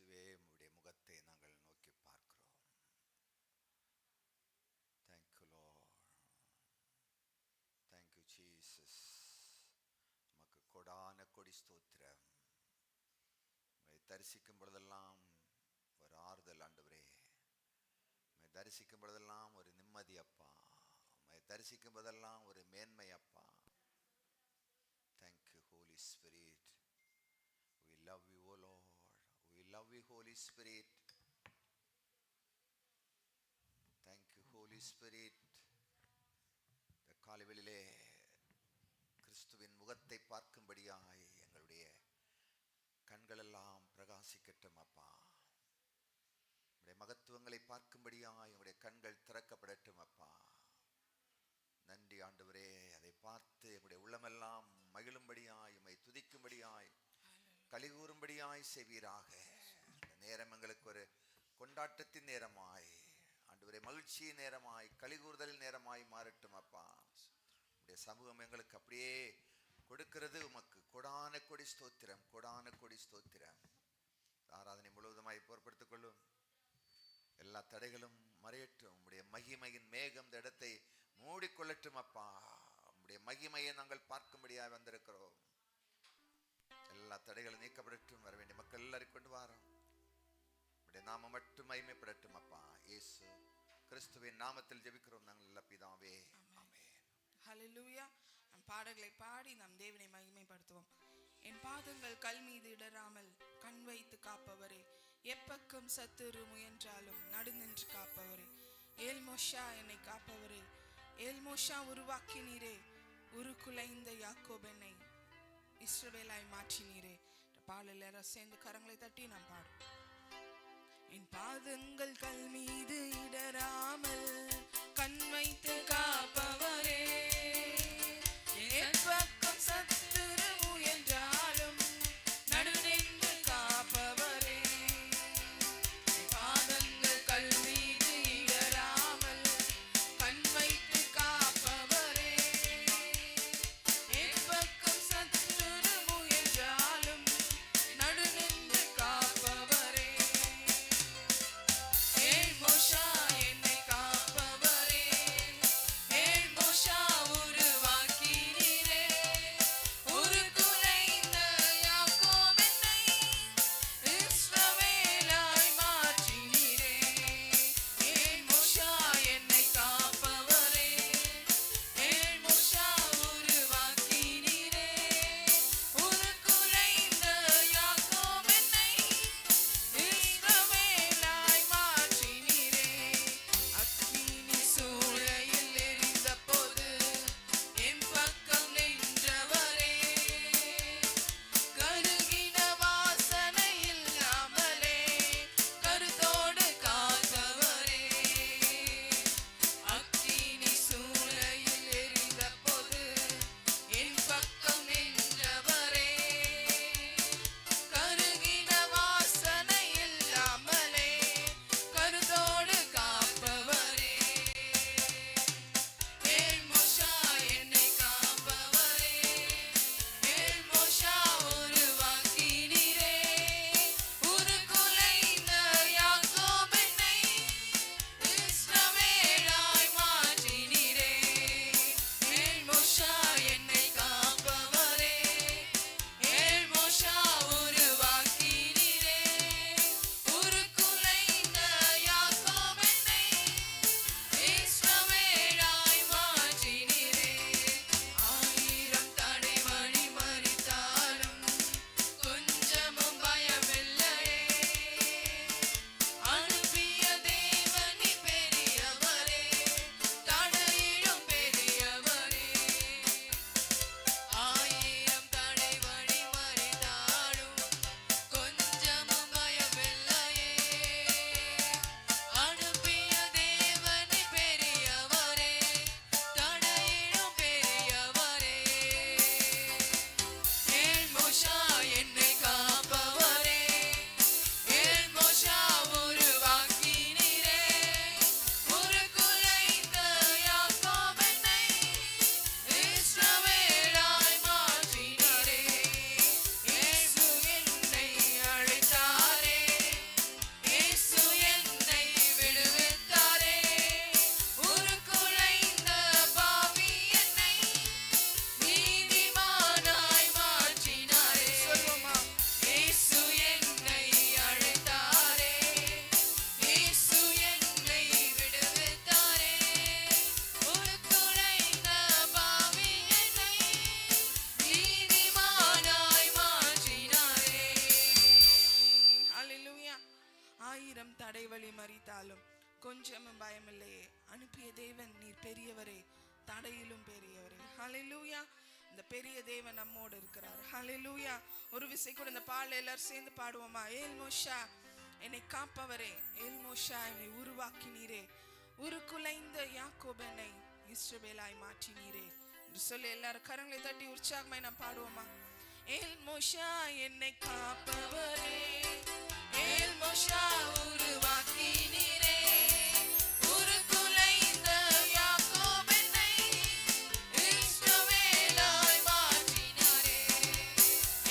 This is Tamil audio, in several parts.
இயேசுவே உம்முடைய முகத்தை நாங்கள் நோக்கி பார்க்கிறோம். Thank you Lord. Thank you Jesus. உமக்கு கொடான கொடி ஸ்தோத்திரம். உம்மை தரிசிக்கும் பொழுதெல்லாம் ஒரு ஆறுதல் ஆண்டவரே. உம்மை தரிசிக்கும் பொழுதெல்லாம் ஒரு நிம்மதி அப்பா. உம்மை தரிசிக்கும் போதெல்லாம் ஒரு மேன்மை அப்பா. Thank you Holy Spirit. We love you O Lord. We love you Holy Spirit. Thank you Holy Spirit. இந்த காலைவெளியிலே கிறிஸ்துவின் முகத்தை பார்க்கும்படியாய் எங்களுடைய கண்களெல்லாம் பிரகாசிக்கட்டும் அப்பா. உம்முடைய மகத்துவங்களை பார்க்கும்படியாய் உம்முடைய கண்கள் திறக்கப்படட்டும் அப்பா. நன்றி ஆண்டவரே. அதை பார்த்து எங்களுடைய உள்ளமெல்லாம் மகிழும்படியாய் உம்மை துதிக்கும்படியாய் கலிகூறும்படியாய் செய்வீராக. இந்த நேரம் எங்களுக்கு ஒரு கொண்டாட்டத்தின் நேரமாய் ஆண்டவரே, மகிழ்ச்சியின் நேரமாய் கலிகூறுதலின் நேரமாய் மாறட்டும் அப்பா. உடைய சமூகம் எங்களுக்கு அப்படியே கொடுக்கிறது. உமக்கு கொடான கொடி ஸ்தோத்திரம், கொடான கொடி ஸ்தோத்திரம். ஆராதனை முழுவதுமாய் பொறுப்படுத்திக் கொள்ளும். எல்லா தடைகளும் மறையட்டும். உம்முடைய மகிமையின் மேகம் இந்த இடத்தை மூடிக்கொள்ளட்டும் அப்பா. உம்முடைய மகிமையை நாங்கள் பார்க்கும்படியாக வந்திருக்கிறோம். எல்லா தடைகளும் நீக்கப்படட்டும். வர வேண்டிய மக்கள் எல்லாரும் கொண்டு வாரோம். உம்முடைய நாமம் மட்டும் மகிமைப்படட்டும் அப்பா. இயேசு கிறிஸ்துவின் நாமத்தில் ஜெபிக்கிறோம் நாங்கள் நல்ல பிதாவே. ஆமென். ஹல்லேலூயா. நம் பாடல்களை பாடி நம் தேவனை மகிமைப்படுத்துவோம். என் பாதங்கள் கல் மீது இடராமல் கண் வைத்து காப்பவரே, எப்பக்கம் சத்துரு முயன்றாலும் நடுநின்று காப்பவரே, ஏல் மோஷா என்னை காப்பவரே, ஏல் மோஷா உருவாக்கினீரே, உருக்குலைந்த யாக்கோபென்னை இஸ்ரவேலாய் மாற்றினீரே. பாடல் எல்லாரும் சேர்ந்து கரங்களை தட்டி நாம் பாடும். என் பாதங்கள் கல் மீது இடராமல் கண் வைத்து காப்பவரே, எப்பக்கம் சத்துரு முயன்றாலும் நடுநின்று காப்பவரே, பாதங்கள் கல் மீது இடராமல் கண் வைத்து காப்பவரே, எப்பக்கம் சத்துரு முயன்றாலும் நடுநின்று காப்பவரே, ஏல் மோஷா என்னை காப்பவரே, ஏல் மோஷா தடையிலும் பெரியவரே. ஹalleluya. இந்த பெரிய தேவன் நம்மோடு இருக்கிறார். ஹalleluya. ஒரு விசை கூட இந்த பாடலை எல்லாரும் சேர்ந்து பாடுவோமா? ஏல் மோஷா என்னை காப்பவரே, ஏல் மோஷா என்னை உருவாக்கினீரே, உருக்குலைந்த யாக்கோபனை இஸ்ரவேலாய் மாற்றினீரே என்று சொல்லி எல்லாரும் கரங்களை தட்டி உற்சாகமாய் நாம் பாடுவோமா? ஏல் மோஷா என்னை காப்பவரே, ஏல் மோஷா உருவாக்கினீரே, உருக்குலைந்த யாக்கோபனை இஸ்ரவேலாய் மாற்றினாரே.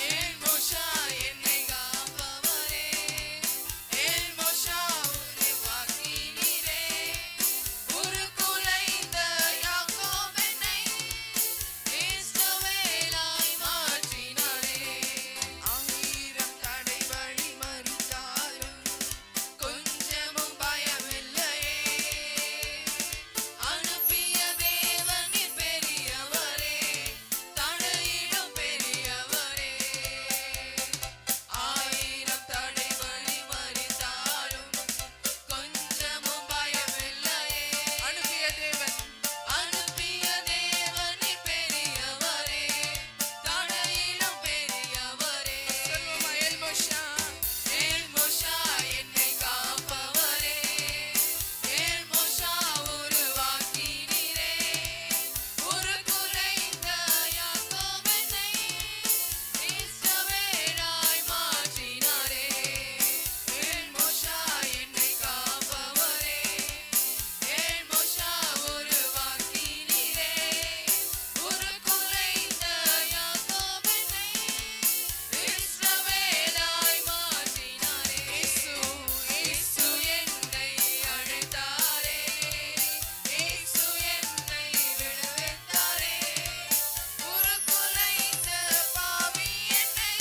ஏல் மோஷா என்னை காப்பவரே, ஏல் மோஷா உருவாக்கினீரே, உருக்குலைந்த யாக்கோபனை இஸ்ரவேலாய் மாற்றினாரே. ஆயிரம் தடை வழி மறித்தாலும் கொஞ்சமும் பயமில்லையே, அனுப்பிய தேவன் பெரியவரே, தடையிலும் பெரியவரே. ஆயிரம் தடை வழி மறித்தாலும் கொஞ்சமும் பயமில்லையே, அனுப்பிய தேவன் பெரியவரே, தடையிலும் பெரியவரே. சொல்லுமா? ஏல் மோஷா, ஏல் மோஷா என்னை காப்பவரே, ஏல் மோஷா உருவாக்கினீரே, உருக்குலைந்த யாக்கோபனை இஸ்ரவேலாய் மாற்றினாரே. ஏல் மோஷா என்னை காப்பவரே, ஏல் மோஷா உருவாக்கினீரே, உருக்குலைந்த யாக்கோபனை இஸ்ரவேலாய் மாற்றினாரே. இயேசு என்னை அழைத்தாரே, இயேசு என்னை விடுவித்தாரே, உருக்குலைந்த பாவி என்னை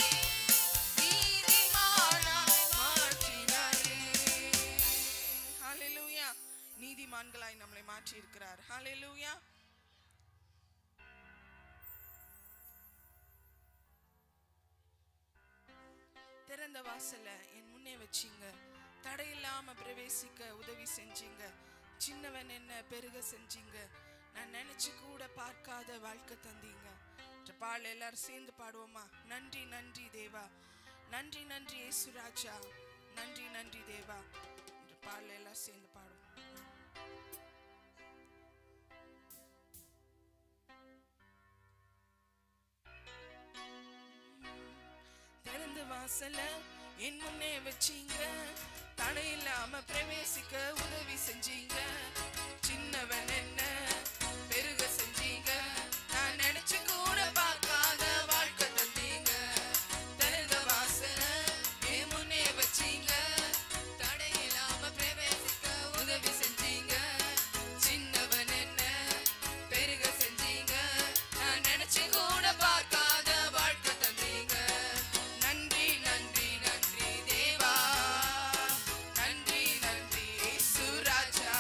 நீதிமானாய் மாற்றினாரே. ஹalleluya. நீதிமான்களாய் நம்மளை மாற்றி இருக்கிறார். ஹalleluya. திறந்த வாசல என் முன்னே வச்சீங்க, தடையில்லாம பிரவேசிக்க உதவி செஞ்சீங்க, சின்னவன் என்ன பெருக செஞ்சீங்க, நான் நினைச்சு கூட பார்க்காத வாழ்க்கை தந்தீங்க. பாடல் எல்லாரும் சேர்ந்து பாடுவோமா? நன்றி நன்றி தேவா, நன்றி நன்றி இயேசு ராஜா, நன்றி நன்றி தேவா என்ற பாடல் எல்லாரும் சேர்ந்து பாடுவோம். திறந்த வாசல என் முன்னே வச்சீங்க, தடையில்லாம பிரவேசிக்க உதவி செஞ்சீங்க, சின்னவன் என்ன பெருக செஞ்சீங்க, நான் நினைச்சு கூட பார்க்காத வாழ்க்கை தந்தீங்க. திறந்த வாசல என் முன்னே வச்சீங்க, தடையில்லாம பிரவேசிக்க உதவி செஞ்சீங்க, சின்னவன் என்ன பெருக செஞ்சீங்க, நான் நினைச்சு கூட பார்க்காத வாழ்க்கை தந்தீங்க. நன்றி நன்றி நன்றி தேவா, நன்றி நன்றி இயேசு ராஜா,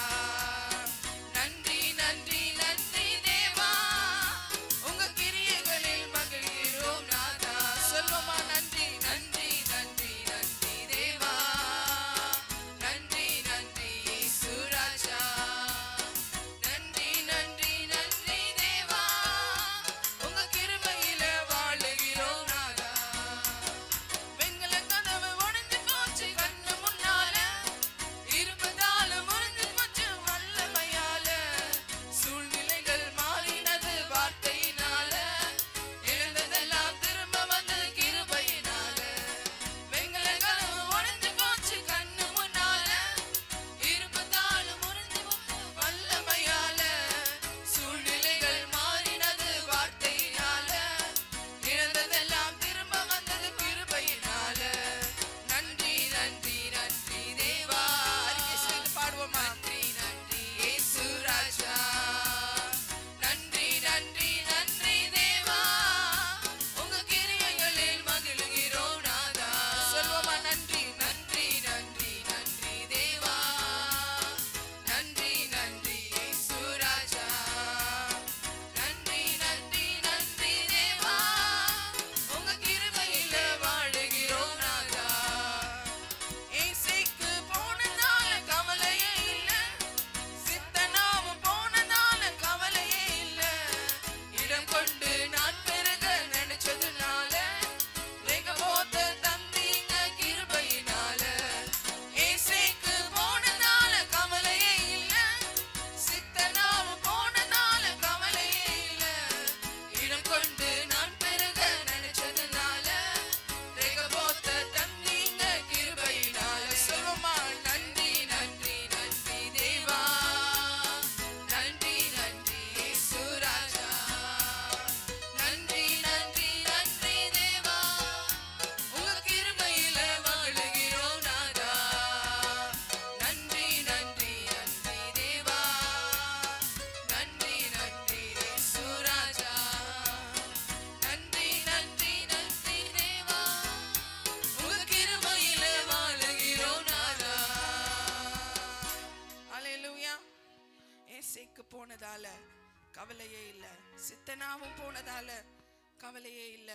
கவலையே இல்ல.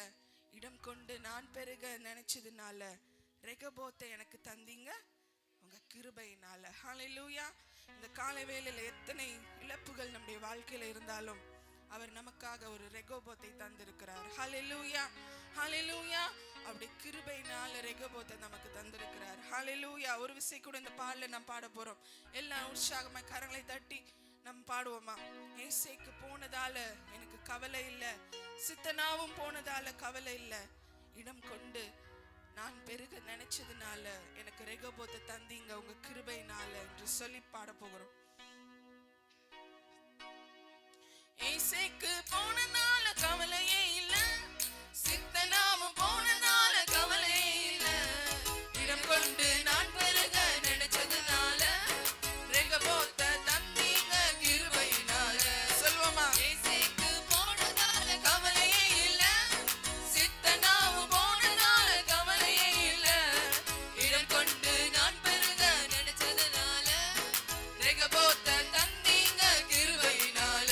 இடம் கொண்டு நான் பெருக நினைச்சதுனால ரெகபோத்தை எனக்கு தந்தீங்க உங்க கிருபையினால. ஹல்லேலூயா. இந்த காலை வேளையில எத்தனை இழப்புகள் நம்முடைய வாழ்க்கையில இருந்தாலும் அவர் நமக்காக ஒரு ரெகோபோத்தை தந்திருக்கிறார். ஹல்லேலூயா, ஹல்லேலூயா. அப்படி கிருபையினால ரெகோபோத்தை நமக்கு தந்திருக்கிறார். ஹல்லேலூயா. ஒரு விசை கூட இந்த பாடல நாம் பாட போறோம். எல்லாம் உற்சாகமா கரங்களை தட்டி நம்ம பாடுவோமா? ஏசேக்கு போனதால எனக்கு கவலை இல்ல, சித்தனாவும் போனதால கவலை இல்ல, இடம் கொண்டு நான் பெருக நினைச்சதுனால எனக்கு ரெகோபோத்தை தந்தீங்க உங்க கிருபையினால என்று சொல்லி பாட போகிறோம். ஏசேக்கு போனதால கவலையே இல்ல, சித்தனாவும் போனதால கவலையே இல்ல, இடம் கொண்டு நான் பெருக நினைச்சதுனால ரெகோபோத்தை தந்தீங்க கிருபையினால. சொல்லுவோமா? ஏசேக்கு போனதால கவலையே இல்ல, சித்தனாவும் போனதால கவலையே இல்ல, இடம் கொண்டு நான் பெருக நினைச்சதுனால ரெகோபோத்தை தந்தீங்க கிருபையினால.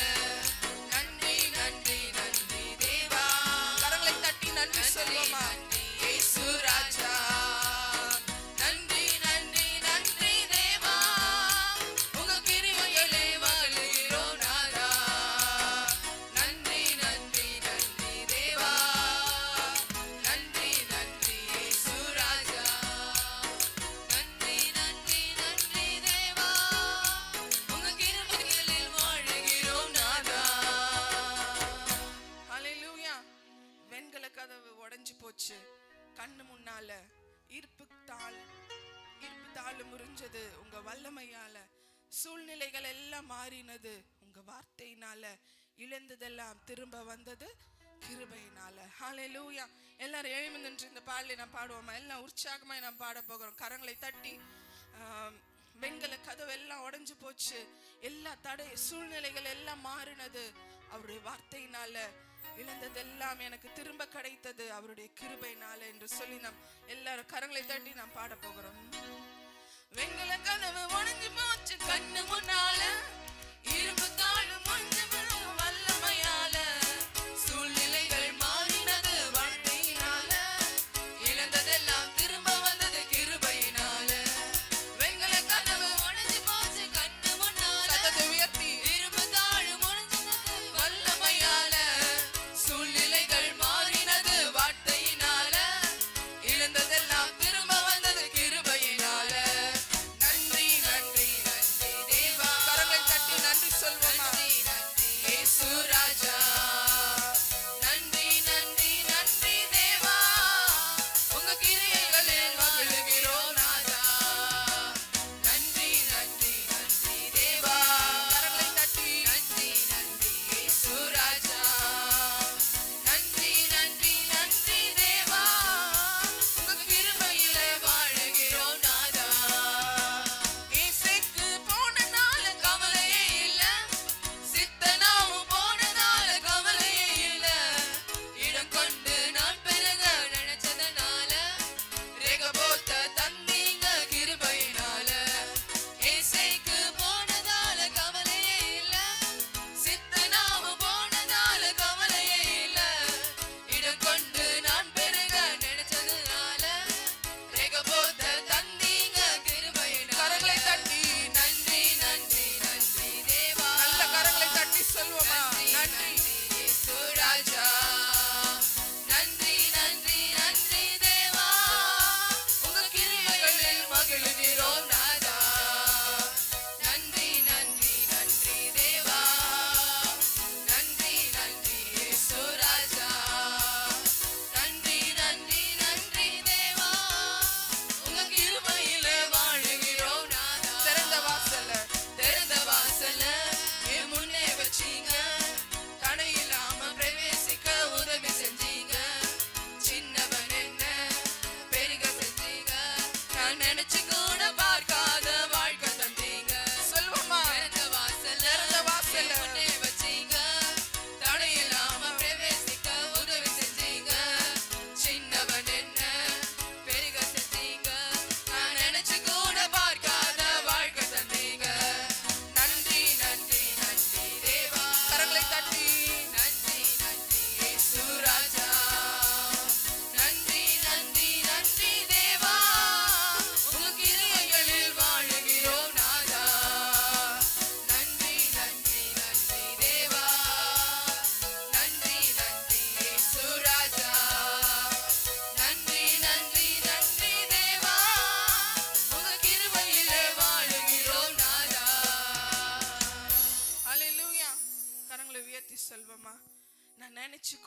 நன்றி நன்றி நன்றி தேவா. கரங்களை தட்டி நன்றி சொல்லுவோமா? இயேசு ராஜா. நன்றி நன்றி நன்றி தேவா, உங்க கிருபையிலே மகிழ்கிறோம் நாதா. நன்றி நன்றி நன்றி தேவா, நன்றி நன்றி இயேசு ராஜா. நன்றி நன்றி நன்றி தேவா, உங்க கிருபைகளில் வாழ்கிறோம் நாதா. ஹல்லேலூயா. வெண்கல கதவு உடைஞ்சு போச்சு கண்ணு முன்னால. இருப்பு தாள் முறிஞ்சது உங்க வல்லமையால. சூழ்நிலைகள் எல்லாம் மாறினது உங்க வார்த்தையினால. இழந்ததெல்லாம் திரும்ப வந்தது கிருபையினால. ஹல்லேலூயா. எல்லாரும் எழுந்து நின்று இந்த பாடலை நாம் பாடுவோமா? எல்லாம் உற்சாகமா நாம் பாட போகிறோம். கரங்களை தட்டி. வெண்கல கதவு எல்லாம் உடைஞ்சு போச்சு, எல்லா தடை சூழ்நிலைகள் எல்லாம் மாறினது அவருடைய வார்த்தையினால. இழந்ததெல்லாம் எனக்கு திரும்ப கிடைத்தது அவருடைய கிருபையினால என்று சொல்லி நாம் எல்லாரும் கரங்களை தட்டி நாம் பாட போகிறோம். வெண்கல கதவு உடைஞ்சு போச்சு கண்ணு முன்னால, இரும்பு தாள் முறிஞ்சு வல்லமையால. சூழ்நிலைகள் மாறினது வாழ்க்கையினால, இழந்ததெல்லாம் திரும்ப வந்தது கிருபையினால. வெண்கல கதவு உடைஞ்சு போச்சு கண்ணு முன்னால, சத்தத்தை உயர்த்தி. இரும்பு தாள் முறிஞ்சது வல்லமையால. சூழ்நிலைகள் மாறினது வார்த்தையினால, இழந்ததெல்லாம் திரும்ப வந்தது கிருபையினால. நன்றி நன்றி நன்றி தேவா. கரங்களை தட்டி நன்றி சொல்வோம்.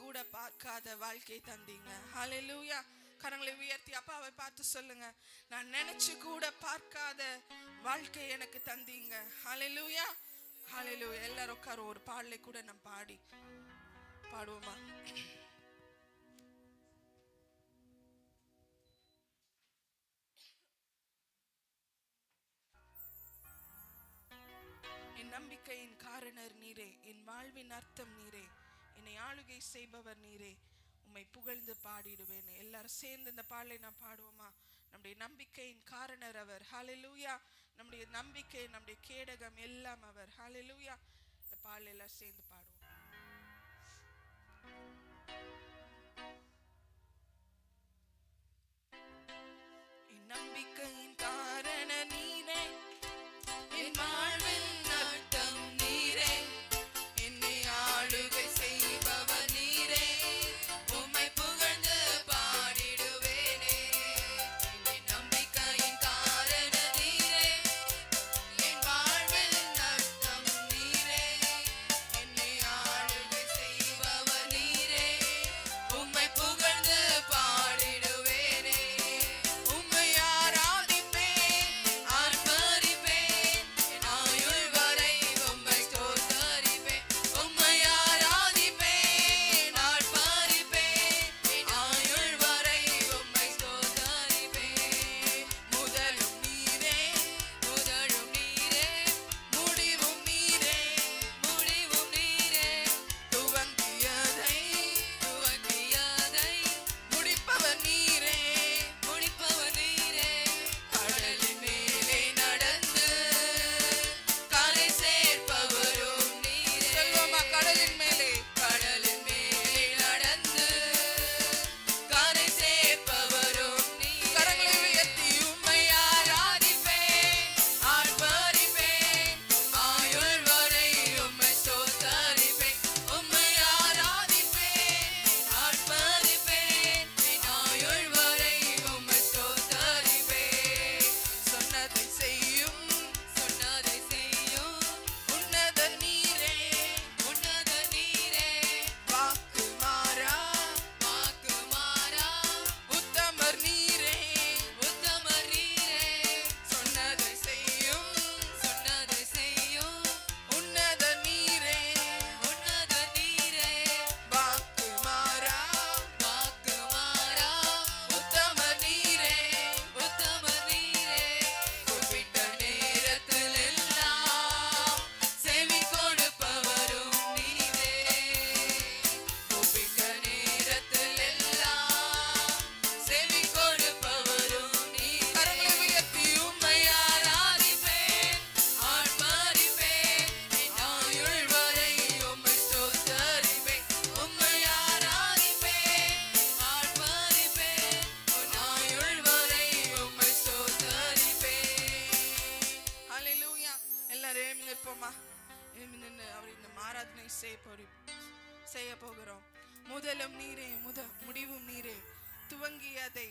கூட பார்க்காத வாழ்க்கை தந்தீங்க. ஹல்லேலூயா. கரங்களை உயர்த்தி அப்பாவை பார்த்து சொல்லுங்க, நான் நினைச்சு கூட பார்க்காத வாழ்க்கை எனக்கு தந்தீங்க. ஹல்லேலூயா, ஹல்லேலூயா. எல்லாரும் உட்காரும், ஒரு பாடலை கூட நம்ம பாடுவோமா? என் நம்பிக்கையின் காரணர் நீரே, என் வாழ்வின் அர்த்தம் நீரே, என்னை ஆளுகை செய்பவர் நீரே, உம்மை புகழ்ந்து பாடிடுவேன். எல்லாரும் சேர்ந்து இந்த பாடலை நாம் பாடுவோமா? நம்முடைய நம்பிக்கையின் காரணர் அவர். ஹல்லேலூயா. நம்முடைய நம்பிக்கை, நம்முடைய கேடகம் எல்லாம் அவர். ஹல்லேலூயா. இந்த பாடலை எல்லாம் சேர்ந்து பாடுவோம். என் நம்பிக்கையின் காரண நீரே, என் வாழ்வின் அர்த்தம் நீரே, என்னை ஆளுகை செய்பவர் நீரே, உம்மை புகழ்ந்து பாடிடுவேனே. என் நம்பிக்கையின் காரண நீரே, என் வாழ்வின் அர்த்தம் நீரே, என்னை ஆளுகை செய்பவர் நீரே, உம்மை புகழ்ந்து பாடிடுவேனே. உம்மை ஆராதிப்பேன், ஆர்ப்பரிப்பேன், என் ஆயுள் வரை உம்மை ஸ்தோத்தரிப்பேன். உம்மை ஆராதிப்பேன், ஆர்ப்பரிப்பேன், என் ஆயுள் வரை உம்மை ஸ்தோத்தரிப்பேன். முதலும் நீரே, முதலும் நீரே, முடிவும் நீரே, முடிவும் நீரே, துவங்கியதை முடிப்பவர் நீரே, முடிப்பவர் நீரே. கடலின் மேலே நடந்து கரை சேர்ப்பவரும் நீரே. சொல்லுவோமா? கடலின் மேலே, கடலின் மேலே நடந்து கரை சேர்ப்பவரும் நீரே. கரங்களை உயர்த்தி உம்மை ஆராதிப்பேன், ஆர்ப்பரிப்பேன், ஆயுள் வரை உம்மை ஸ்தோத்தரிப்பேன். உம்மை ஆராதிப்பேன், ஆர்ப்பரிப்பேன், என் ஆயுள் வரை உம்மை ஸ்தோத்தரிப்பேன். சொன்னதை செய்யும், சொன்னதை செய்யும் உன்னத நீரே, உன்னத நீரே. வாக்கு மாறா, வாக்கு மாறா, உத்தமர் நீரே, உத்தமர் நீரே. சொன்னதை செய்யும், சொன்னதை செய்யும் உன்னத நீரே, உன்னத நீரே. வாக்கு மாறா, வாக்கு மாறா, உத்தமர் நீரே, உத்தமர் நீரே. குறிப்பிட்ட நேரத்தில் எல்லாம் செவி கொடுப்பவரும் நீரே, குறிப்பிட்ட நேரத்தில் எல்லாம் செவி கொடுப்பவரும் நீரே. கரங்களை உயர்த்தி உம்மை ஆராதிப்பேன், ஆர்ப்பரிப்பேன், என் ஆயுள் வரை உம்மை ஸ்தோத்தரிப்பேன். உம்மை ஆராதிப்பேன், ஆர்ப்பரிப்பேன், உன் ஆயுள் வரை உம்மை ஸ்தோத்தரிப்பேன். ஹல்லேலூயா. எல்லாரும் எழும்பி நிற்போமா? எழும்பி நின்று அவர் இந்த ஆராதனை செய்ய போகிறோம். முதலும் நீரே, முடிவும் நீரே, துவங்கியதை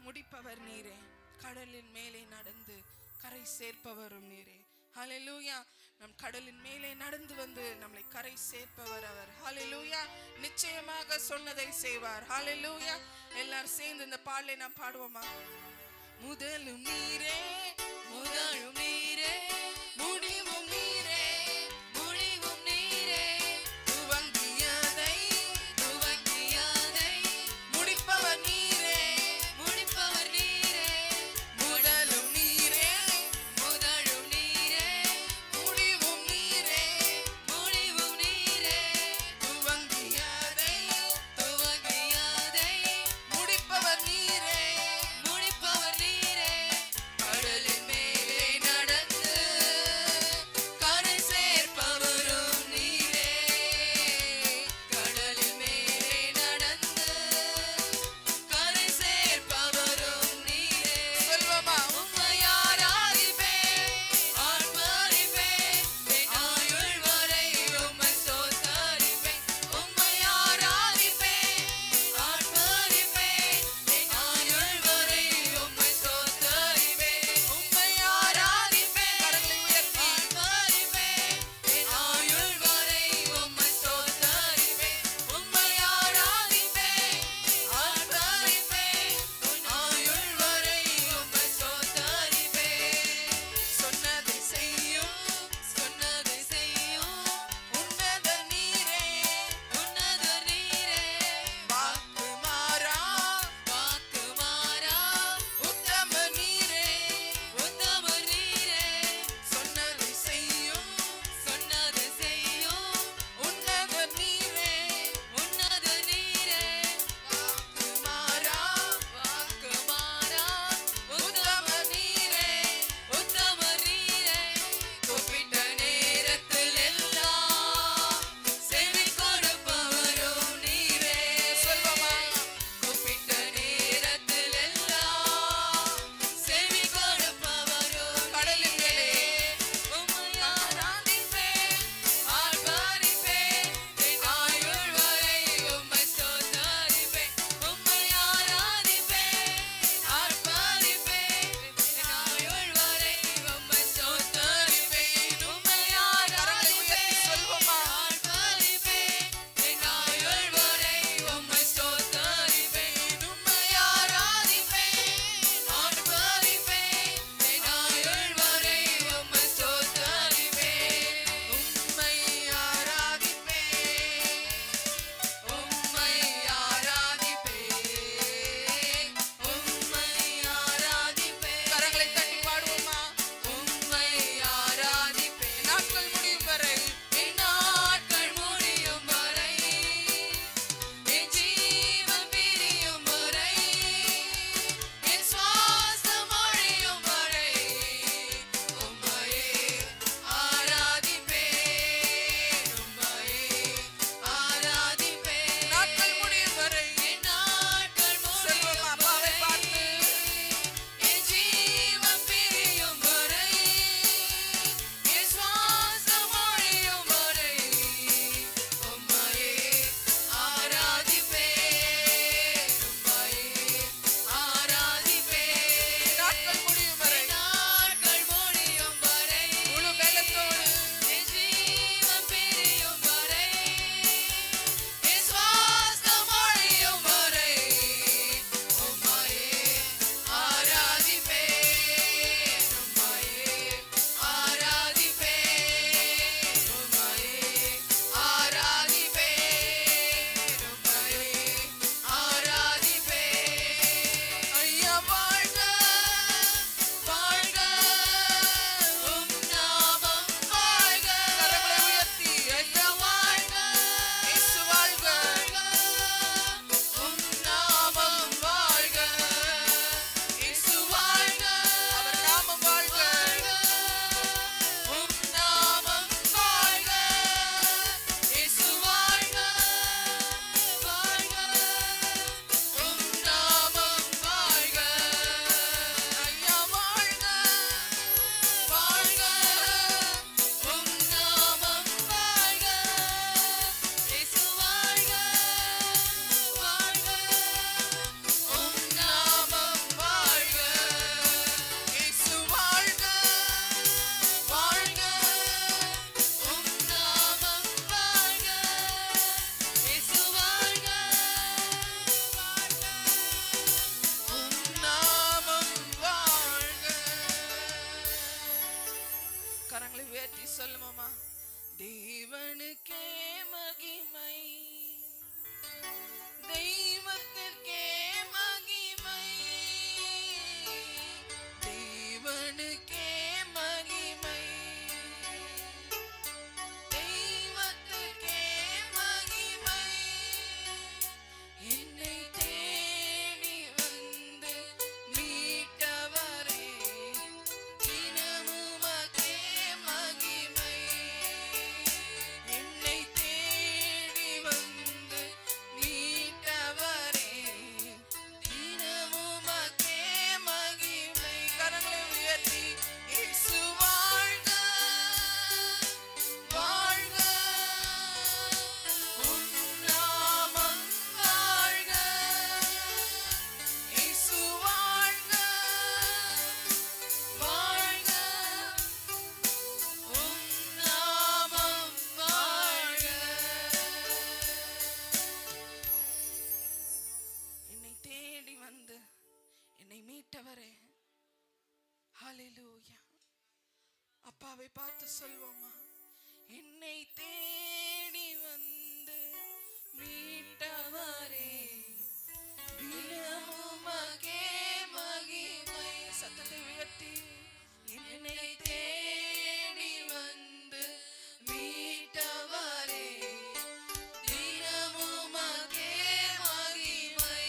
முடிப்பவர் நீரே, கடலின் மேலே நடந்து கரை சேர்ப்பவரும் நீரே. ஹல்லேலூயா. நம் கடலின் மேலே நடந்து வந்து நம்மளை கரை சேர்ப்பவர் அவர். ஹல்லேலூயா. நிச்சயமாக சொன்னதை செய்வார். ஹல்லேலூயா. எல்லாரும் சேர்ந்து இந்த பாடலை நாம் பாடுவோமா? முதலும் நீரே, முதலும் நீரே, முடிவும் நீரே, முடிவும் நீரே, துவங்கியதை முடிப்பவர் நீரே, முடிப்பவர் நீரே. முதலும் நீரே, முதலும் நீரே, முடிவும் நீரே, முடிவும் நீரே, துவங்கியதை முடிப்பவர் நீரே, முடிப்பவர் நீரே. கடலின் மேலே நடந்து அப்பாவை பார்த்து சொல்வோமா? என்னை தேடி வந்து மீட்டவரே, தினமும் உமக்கே மகிமை. சத்தத்தை உயர்த்தி, என்னை தேடி வந்து மீட்டவரே, தினமும் உமக்கே மகிமை.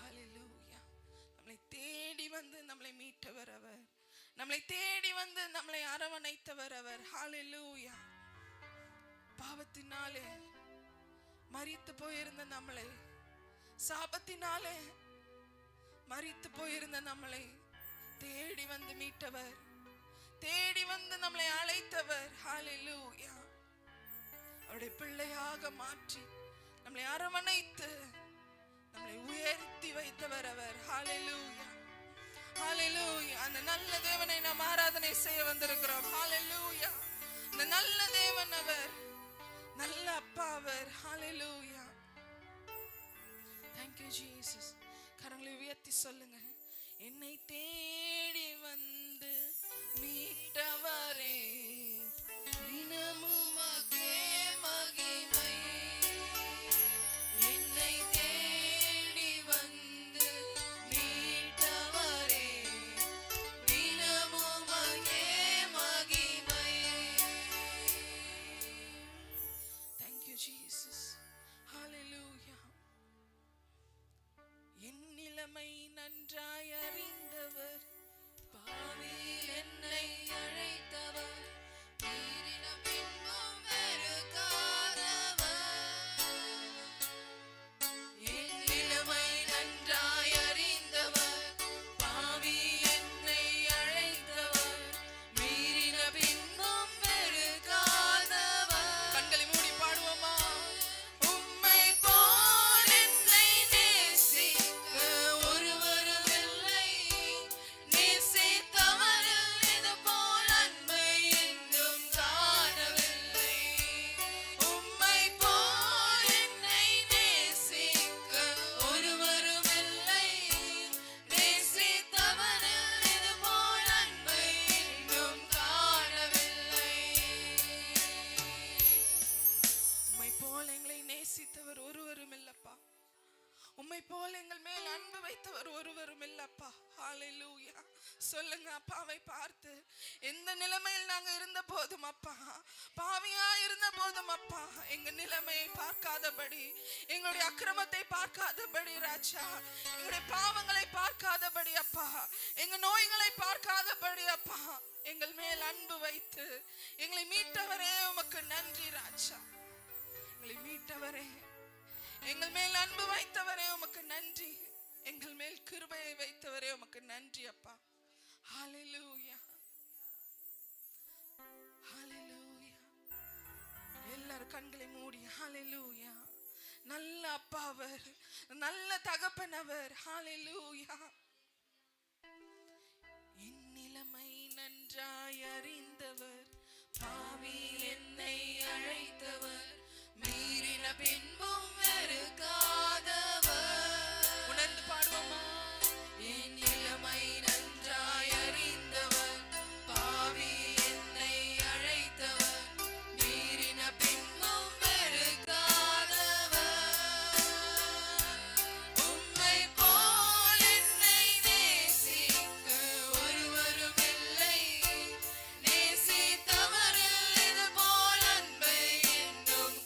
ஹல்லேலூயா. நம்மளை தேடி வந்து நம்மளை மீட்டவர் அவர். நம்மளை தேடி வந்து நம்மளை அரவணைத்தவர் அவர். ஹல்லேலூயா. பாவத்தினாலே மரித்து போயிருந்த நம்மளை, சாபத்தினாலே மரித்து போயிருந்த நம்மளை தேடி வந்து மீட்டவர், தேடி வந்து நம்மளை அழைத்தவர். ஹல்லேலூயா. அவருடைய பிள்ளையாக மாற்றி நம்மளை அரவணைத்து நம்மளை உயர்த்தி வைத்தவர் அவர். ஹல்லேலூயா. ஹல்லேலூயா. அந்த நல்ல தேவனை நாம் ஆராதனை செய்ய வந்திருக்கிறோம். ஹல்லேலூயா. அந்த நல்ல தேவன் அவர், நல்ல அப்பா அவர். ஹல்லேலூயா. Thank you Jesus. கரங்களை உயர்த்தி சொல்லுங்க. என்னை தேடி வந்து மீட்டவரே, தினமும் உமக்கே மகிமை. என்னை தேடி வந்து மீட்டவரே, தினமும் உமக்கே மகிமை. Thank you Jesus. Hallelujah. என் நிலைமை நன்றாய் அறிந்தவர், பாவியில் என்னை அழைத்தவர், மீறின பின்பும் வெறுக்காதவர். என் நிலைமை நன்றாய் அறிந்தவர், பாவியில் என்னை அழைத்தவர், மீறின பின்பும் வெறுக்காதவர். கண்களை மூடி பாடுவோமா? உம்மை போல் என்னை நேசிக்க ஒருவரும் இல்லை, நேசித்தவரில் இது போல் அன்பை இன்னும் காணவில்லை. உம்மை போல் என்னை நேசிக்க ஒருவரும் இல்லை, நேசித்தவரில் இது போல் அன்பை இன்னும் காணவில்லை. உம்மை போல் எங்களை நேசித்தவர் ஒருவரும் இல்லப்பா. உம்மை போல் எங்கள் மேல் அன்பு வைத்தவர் ஒருவரும் இல்லப்பா. ஹல்லேலூயா. சொல்லுங்க அப்பாவை பார்த்து, எந்த நிலைமையில் நாங்க இருந்த போதும் அப்பா, பாவியா இருந்த போதும் அப்பா, எங்க நிலைமையை பார்க்காதபடி, எங்களுடைய அக்கிரமத்தை பார்க்காதபடி ராஜா, எங்களுடைய பாவங்களை பார்க்காதபடி அப்பா, எங்க நோய்களை பார்க்காதபடி அப்பா, எங்கள் மேல் அன்பு வைத்து எங்களை மீட்டவரே உமக்கு நன்றி ராஜா. எங்களை மீட்டவரே, எங்கள் மேல் அன்பு வைத்தவரே உமக்கு நன்றி. எங்கள் மேல் கிருபையை வைத்தவரே உமக்கு நன்றி அப்பா. ஹல்லேலூயா. ஹல்லேலூயா. எல்லாரும் கண்களை மூடி ஹல்லேலூயா. நல்ல அப்பா அவர், நல்ல தகப்பன் அவர். ஹல்லேலூயா. என் நிலைமை நன்றாய் அறிந்தவர், பாவியில் என்னை அழைத்தவர், மீறின பின்பும் வெறுக்காதவர். உணர்ந்து பாடுவோமா? என் நிலைமை நன்றாய் அறிந்தவர், பாவியில் என்னை அழைத்தவர், மீறின பின்பும் வெறுக்காதவர். உம்மை போல் என்னை நேசிக்க ஒருவரும் இல்லை, நேசித்தவரில் இது போல் அன்பை இன்னும்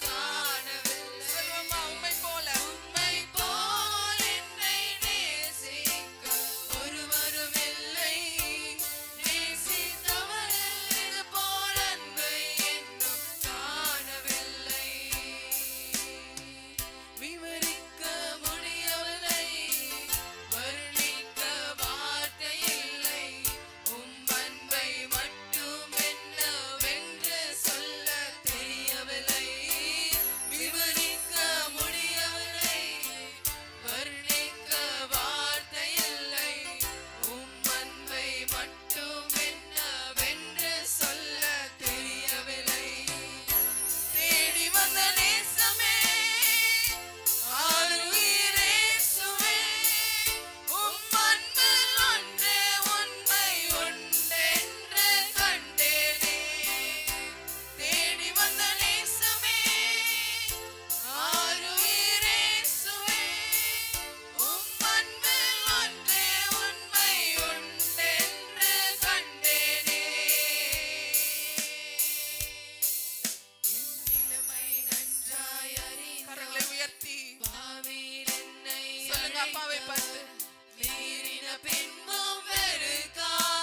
பின்பும் வெறுக்காதவர்,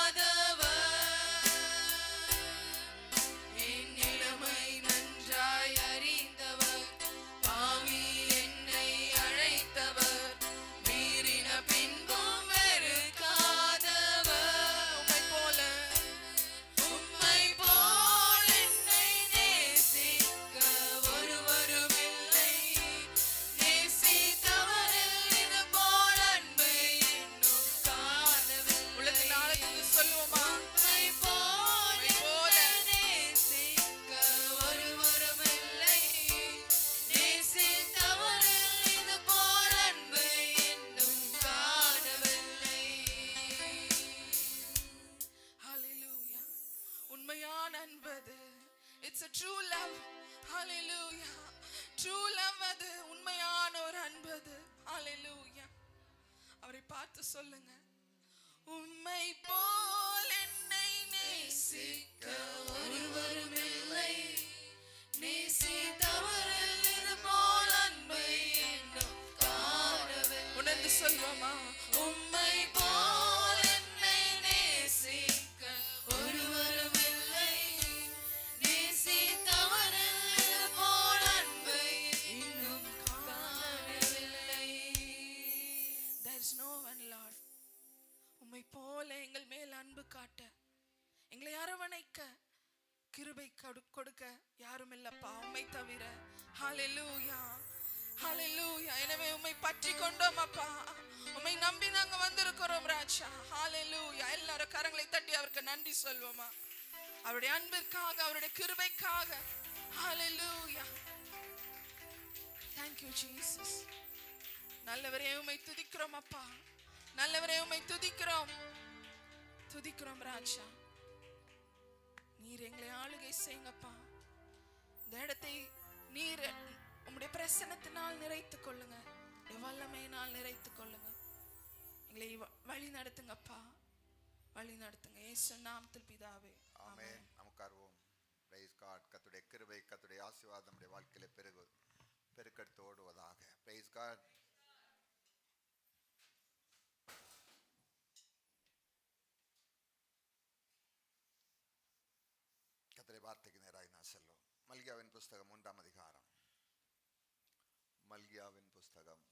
என் நிலைமை நன்றாய் அறிந்தவர், பாவி என்னை அழைத்தவர், மீறின பின்பும் வெறுக்காதவர். உம்மை போல் என்னை நேசிக்க ஒருவரும் இல்லை, நேசித்தவரில் இது போல் அன்பை இன்னும் காணவில்லை. உள்ளத்தின் ஆழத்தில் சொல்லுவோமா? உம்மை போல் என்னை நேசிக்க ஒருவரும் இல்லை, நேசித்தவரில் இது போல் அன்பை இன்னும் காணவில்லை. Hallelujah. உண்மையான அன்பது. It's a true love. Hallelujah. True love அது உண்மையான ஒரு அன்பது. Hallelujah. அவரை பார்த்து சொல்லுங்க, உம்மை போல் என்னை நேசிக்க ஒருவரும் இல்லை, நேசித்தவரில் இது போல் அன்பை இன்னும் காணவில்லை. உணர்ந்து சொல்வோமா? உம்மை போல் என்னை நேசிக்க ஒருவரும் இல்லை, நேசித்தவரில் இது போல் அன்பை இன்னும் காணவில்லை. There is no one, Lord. உம்மை போல எங்கள் மேல் அன்பு காட்ட, எங்களை அரவணைக்க, கிருபை கொடுக்க யாரும் இல்லப்பா உம்மை தவிர. ஹalleluya, ஹalleluya. எனவே உம்மை பற்றி கொண்டோம் அப்பா, உம்மை நம்பி நாங்க வந்திருக்கிறோம் ராஜா. ஹalleluya. எல்லாரும் கரங்களை தட்டி அவருக்கு நன்றி சொல்வோமா? அவருடைய அன்பிற்காக, அவருடைய கிருபைக்காக. ஹalleluya. Thank you Jesus. நல்லவரே உம்மை துதிக்கிறோம் அப்பா, நல்லவரே உம்மை துதிக்கிறோம், துதிக்கிறோம் ராஜா. நீர் எங்களை ஆளுகை செய்யுங்கப்பா. இந்த இடத்தை நீர் உம்முடைய பிரசன்னத்தினால் நிறைத்துக் கொள்ளுங்க, உம்முடைய வல்லமையினால் நிறைத்துக் கொள்ளுங்க. எங்களை வழி நடத்துங்கப்பா, வழி நடத்துங்க. இயேசு நாமத்தில் பிதாவே, ஆமென். நமக்கார்வோம். Price God. கர்த்தருடைய கிருபை, கர்த்தருடைய ஆசீர்வாதம் நம்முடைய வாழ்க்கையில பெருக்கெடுத்து ஓடுவதாக. Price God. கர்த்தருடைய வார்த்தைக்கு நேராக நான் செல்லும். மல்கியாவின் புஸ்தகம் 3ஆம் அதிகாரம். மல்கியாவின் புஸ்தகம்